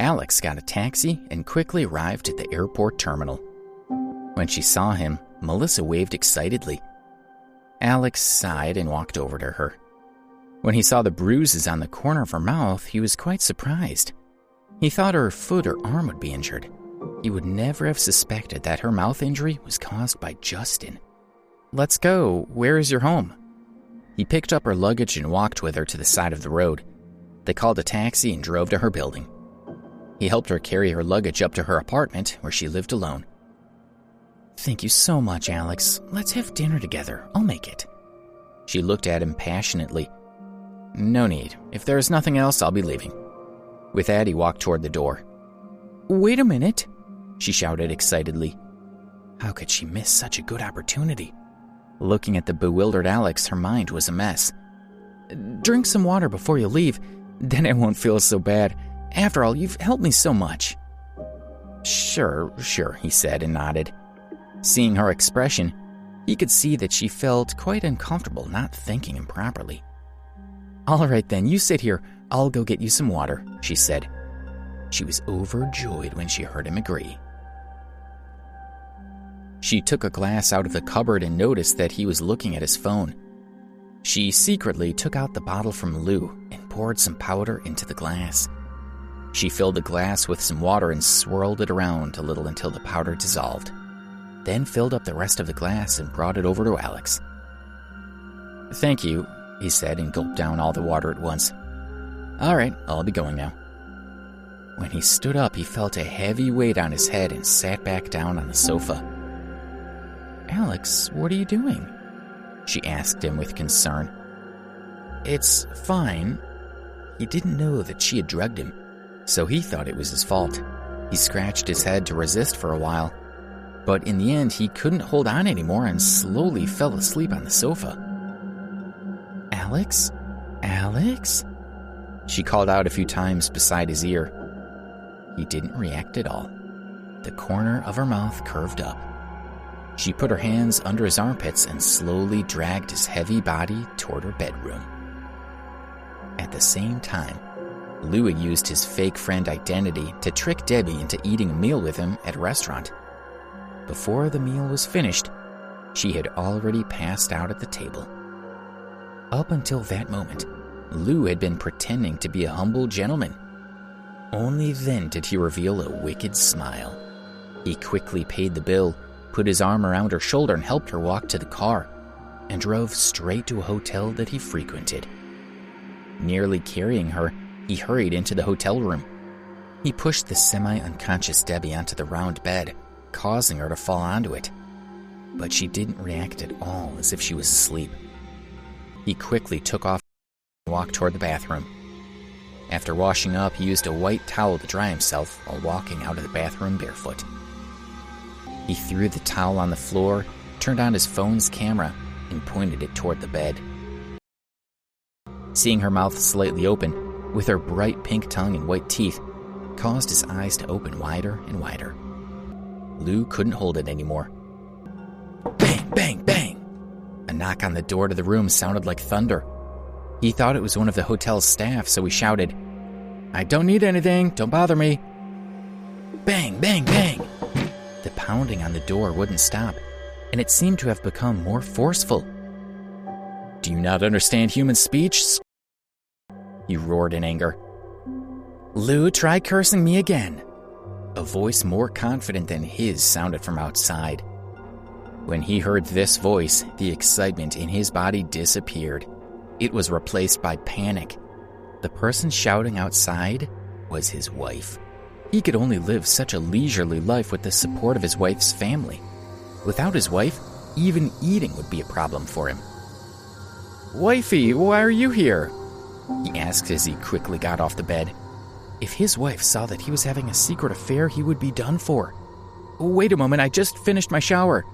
Alex got a taxi and quickly arrived at the airport terminal. When she saw him, Melissa waved excitedly. Alex sighed and walked over to her. When he saw the bruises on the corner of her mouth, he was quite surprised. He thought her foot or arm would be injured. He would never have suspected that her mouth injury was caused by Justin. "Let's go. Where is your home?" He picked up her luggage and walked with her to the side of the road. They called a taxi and drove to her building. He helped her carry her luggage up to her apartment where she lived alone. "Thank you so much, Alex. Let's have dinner together. I'll make it." She looked at him passionately. "No need. If there is nothing else, I'll be leaving." With that, he walked toward the door. "Wait a minute," she shouted excitedly. How could she miss such a good opportunity? Looking at the bewildered Alex, her mind was a mess. "Drink some water before you leave, then it won't feel so bad. After all, you've helped me so much." Sure, he said and nodded. Seeing her expression, he could see that she felt quite uncomfortable not thanking him properly. "All right then, you sit here. I'll go get you some water," she said. She was overjoyed when she heard him agree. She took a glass out of the cupboard and noticed that he was looking at his phone. She secretly took out the bottle from Lou and poured some powder into the glass. She filled the glass with some water and swirled it around a little until the powder dissolved, then filled up the rest of the glass and brought it over to Alex. "Thank you," he said and gulped down all the water at once. "All right, I'll be going now." When he stood up, he felt a heavy weight on his head and sat back down on the sofa. "Alex, what are you doing?" she asked him with concern. "It's fine." He didn't know that she had drugged him, so he thought it was his fault. He scratched his head to resist for a while, but in the end he couldn't hold on anymore and slowly fell asleep on the sofa. "Alex? Alex?" she called out a few times beside his ear. He didn't react at all. The corner of her mouth curved up. She put her hands under his armpits and slowly dragged his heavy body toward her bedroom. At the same time, Louie used his fake friend identity to trick Debbie into eating a meal with him at a restaurant. Before the meal was finished, she had already passed out at the table. Up until that moment, Lou had been pretending to be a humble gentleman. Only then did he reveal a wicked smile. He quickly paid the bill, put his arm around her shoulder and helped her walk to the car, and drove straight to a hotel that he frequented. Nearly carrying her, he hurried into the hotel room. He pushed the semi-unconscious Debbie onto the round bed, causing her to fall onto it. But she didn't react at all, as if she was asleep. He quickly took off and walked toward the bathroom. After washing up, he used a white towel to dry himself while walking out of the bathroom barefoot. He threw the towel on the floor, turned on his phone's camera, and pointed it toward the bed. Seeing her mouth slightly open, with her bright pink tongue and white teeth, caused his eyes to open wider and wider. Lou couldn't hold it anymore. Bang, bang, bang! A knock on the door to the room sounded like thunder. He thought it was one of the hotel's staff, so he shouted, "I don't need anything, don't bother me." Bang, bang, bang! The pounding on the door wouldn't stop, and it seemed to have become more forceful. "Do you not understand human speech?" he roared in anger. "Lou, try cursing me again." A voice more confident than his sounded from outside. When he heard this voice, the excitement in his body disappeared. It was replaced by panic. The person shouting outside was his wife. He could only live such a leisurely life with the support of his wife's family. Without his wife, even eating would be a problem for him. "Wifey, why are you here?" he asked as he quickly got off the bed. If his wife saw that he was having a secret affair, he would be done for. "Wait a moment, I just finished my shower."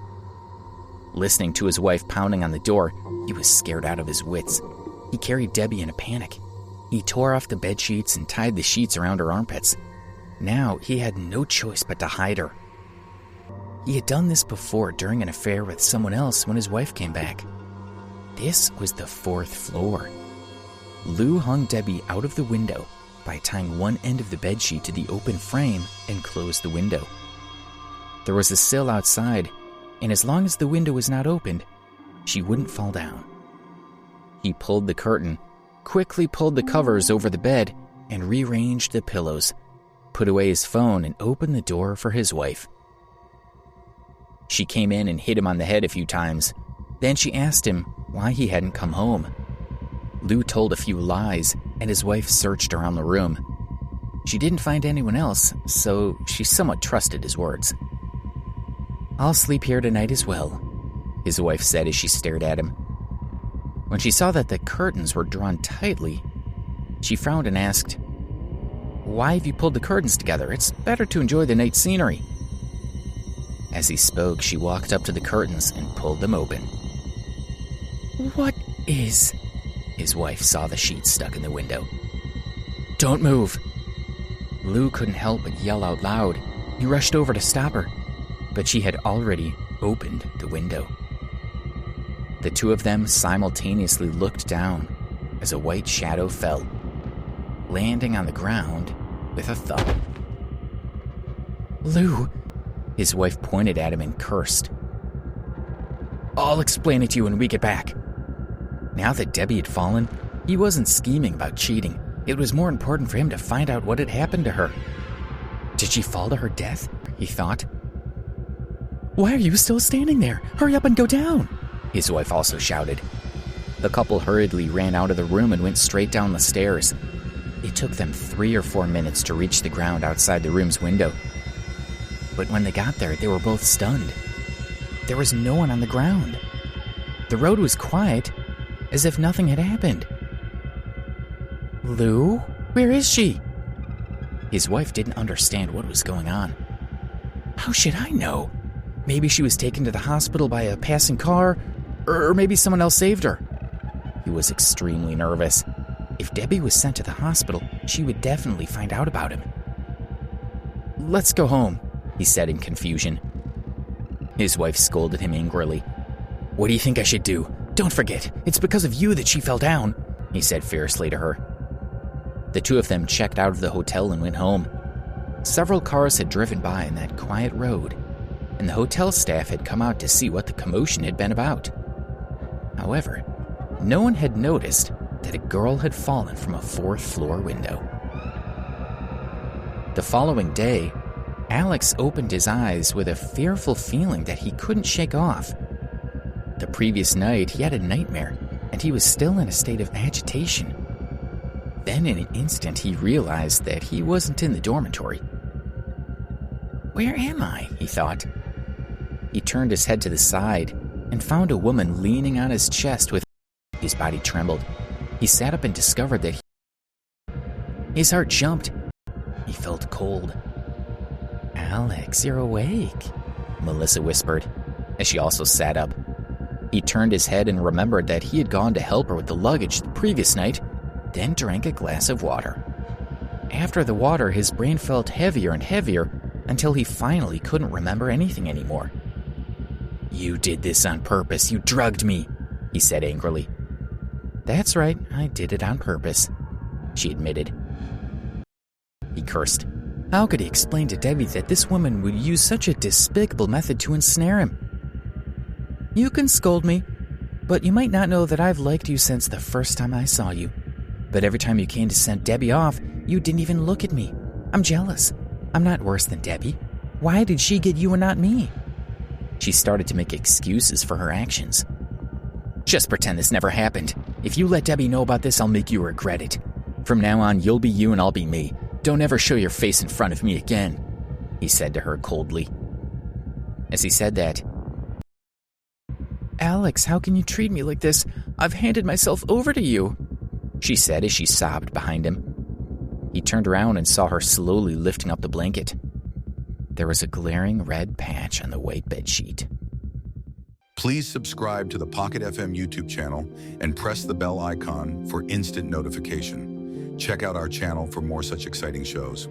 Listening to his wife pounding on the door, he was scared out of his wits. He carried Debbie in a panic. He tore off the bed sheets and tied the sheets around her armpits. Now he had no choice but to hide her. He had done this before during an affair with someone else when his wife came back. This was the 4th floor. Lou hung Debbie out of the window by tying one end of the bedsheet to the open frame and closed the window. There was a sill outside, and as long as the window was not opened, she wouldn't fall down. He pulled the curtain, quickly pulled the covers over the bed, and rearranged the pillows, put away his phone, and opened the door for his wife. She came in and hit him on the head a few times. Then she asked him why he hadn't come home. Lou told a few lies, and his wife searched around the room. She didn't find anyone else, so she somewhat trusted his words. "I'll sleep here tonight as well," his wife said as she stared at him. When she saw that the curtains were drawn tightly, she frowned and asked, "Why have you pulled the curtains together? It's better to enjoy the night scenery." As he spoke, she walked up to the curtains and pulled them open. "What is..." His wife saw the sheet stuck in the window. "Don't move." Lou couldn't help but yell out loud. He rushed over to stop her, but she had already opened the window. The two of them simultaneously looked down as a white shadow fell, landing on the ground with a thump. "Lou," his wife pointed at him and cursed. "I'll explain it to you when we get back." Now that Debbie had fallen, he wasn't scheming about cheating. It was more important for him to find out what had happened to her. Did she fall to her death? He thought. "Why are you still standing there? Hurry up and go down!" his wife also shouted. The couple hurriedly ran out of the room and went straight down the stairs. It took them 3 or 4 minutes to reach the ground outside the room's window. But when they got there, they were both stunned. There was no one on the ground. The road was quiet, as if nothing had happened. "Lou? Where is she?" His wife didn't understand what was going on. "How should I know? Maybe she was taken to the hospital by a passing car, or maybe someone else saved her." He was extremely nervous. If Debbie was sent to the hospital, she would definitely find out about him. "Let's go home," he said in confusion. His wife scolded him angrily. "What do you think I should do? Don't forget, it's because of you that she fell down," he said fiercely to her. The two of them checked out of the hotel and went home. Several cars had driven by in that quiet road, and the hotel staff had come out to see what the commotion had been about. However, no one had noticed that a girl had fallen from a 4th-floor window. The following day, Alex opened his eyes with a fearful feeling that he couldn't shake off. The previous night, he had a nightmare, and he was still in a state of agitation. Then in an instant, he realized that he wasn't in the dormitory. "Where am I?" he thought. He turned his head to the side and found a woman leaning on his chest with his body trembled. He sat up and discovered that his heart jumped. He felt cold. "Alex, you're awake," Melissa whispered, as she also sat up. He turned his head and remembered that he had gone to help her with the luggage the previous night, then drank a glass of water. After the water, his brain felt heavier and heavier until he finally couldn't remember anything anymore. "You did this on purpose. You drugged me," he said angrily. "That's right, I did it on purpose," she admitted. He cursed. How could he explain to Debbie that this woman would use such a despicable method to ensnare him? "You can scold me, but you might not know that I've liked you since the first time I saw you. But every time you came to send Debbie off, you didn't even look at me. I'm jealous. I'm not worse than Debbie. Why did she get you and not me?" She started to make excuses for her actions. "Just pretend this never happened. If you let Debbie know about this, I'll make you regret it. From now on, you'll be you and I'll be me. Don't ever show your face in front of me again," he said to her coldly. As he said that, "Alex, how can you treat me like this? I've handed myself over to you," she said as she sobbed behind him. He turned around and saw her slowly lifting up the blanket. There was a glaring red patch on the white bedsheet. Please subscribe to the Pocket FM YouTube channel and press the bell icon for instant notification. Check out our channel for more such exciting shows.